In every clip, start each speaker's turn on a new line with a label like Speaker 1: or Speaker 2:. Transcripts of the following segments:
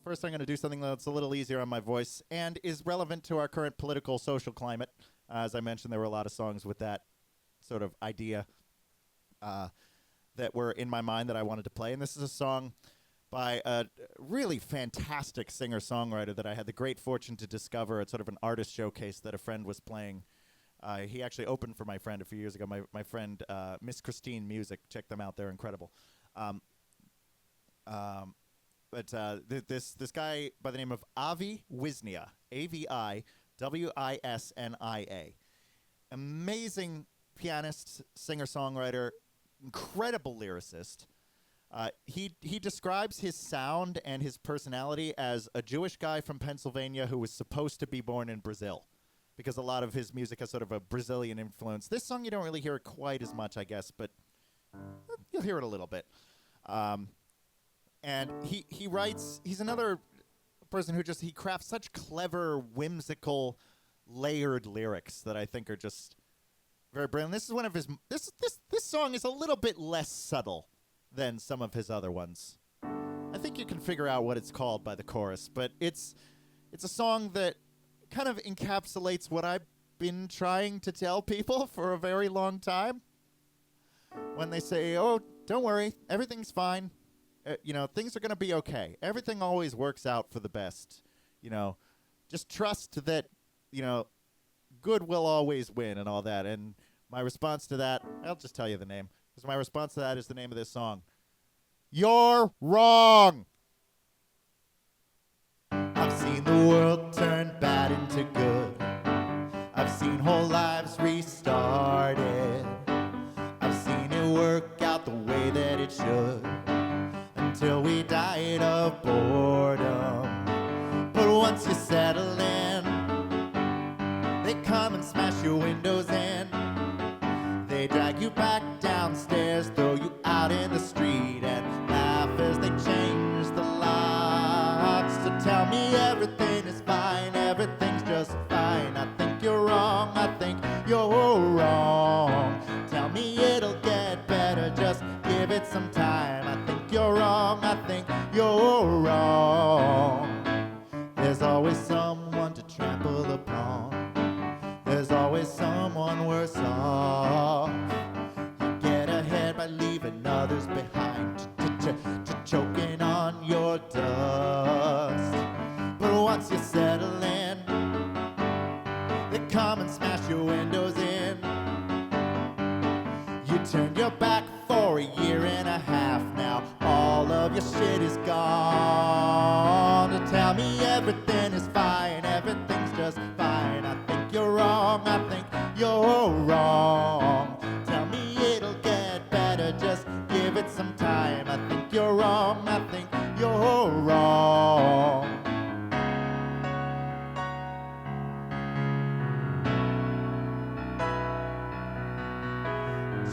Speaker 1: First, I'm going to do something that's a little easier on my voice and is relevant to our current political, social climate. As I mentioned, there were a lot of songs with that sort of idea that were in my mind that I wanted to play. And this is a song by a really fantastic singer-songwriter that I had the great fortune to discover at sort of an artist showcase that a friend was playing. He actually opened for my friend a few years ago. My friend, Miss Christine Music. Check them out. They're incredible. This guy by the name of Avi Wisnia, Aviwisnia, amazing pianist, singer-songwriter, incredible lyricist. He describes his sound and his personality as a Jewish guy from Pennsylvania who was supposed to be born in Brazil, because a lot of his music has sort of a Brazilian influence. This song you don't really hear it quite as much, I guess, but you'll hear it a little bit. And he writes, he's another person who he crafts such clever, whimsical, layered lyrics that I think are just very brilliant. This is one of his, this song is a little bit less subtle than some of his other ones. I think you can figure out what it's called by the chorus, but it's a song that kind of encapsulates what I've been trying to tell people for a very long time. When they say, oh, don't worry, everything's fine. Things are going to be okay. Everything always works out for the best. Just trust that, good will always win and all that. And my response to that, I'll just tell you the name, because my response to that is the name of this song. You're wrong. I've seen the world turn bad into good. I've seen whole lives restarted. I've seen it work out the way that it should, until we died of boredom. But once you settle in, they come and smash your windows in. They drag you back downstairs, throw you out in the street, and laugh as they change the locks to tell me everything is fine, everything's just fine. I think you're wrong, I think you're wrong. Tell me it'll get better, just give it some time. I think you're wrong, I think you're wrong. There's always someone to trample upon. There's always someone worse off. You get ahead by leaving others behind, choking on your dust. But once you settle in, they come and smash your windows in. You turned your back for a year and a half now. All of your shit is gone. To tell me everything is fine, everything's just fine. I think you're wrong, I think you're wrong. Tell me it'll get better, just give it some time. I think you're wrong, I think you're wrong.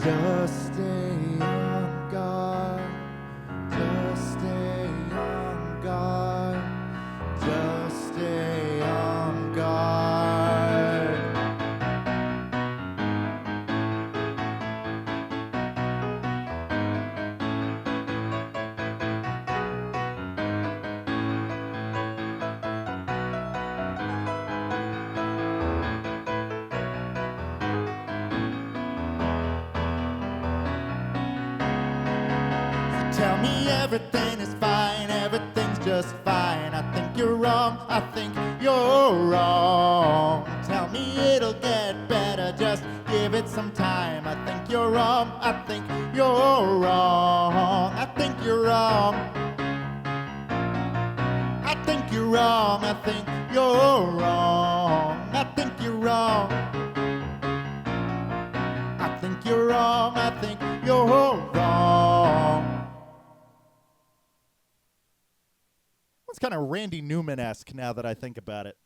Speaker 1: Just stay on guard. Just stay on guard. Just stay on guard. Tell me everything is fine, everything's just fine. I think you're wrong, I think you're wrong. Tell me it'll get better, just give it some time. I think you're wrong, I think you're wrong. I think you're wrong. I think you're wrong, I think you're wrong. I think you're wrong. I think you're wrong, I think you're wrong. It's kind of Randy Newman-esque now that I think about it.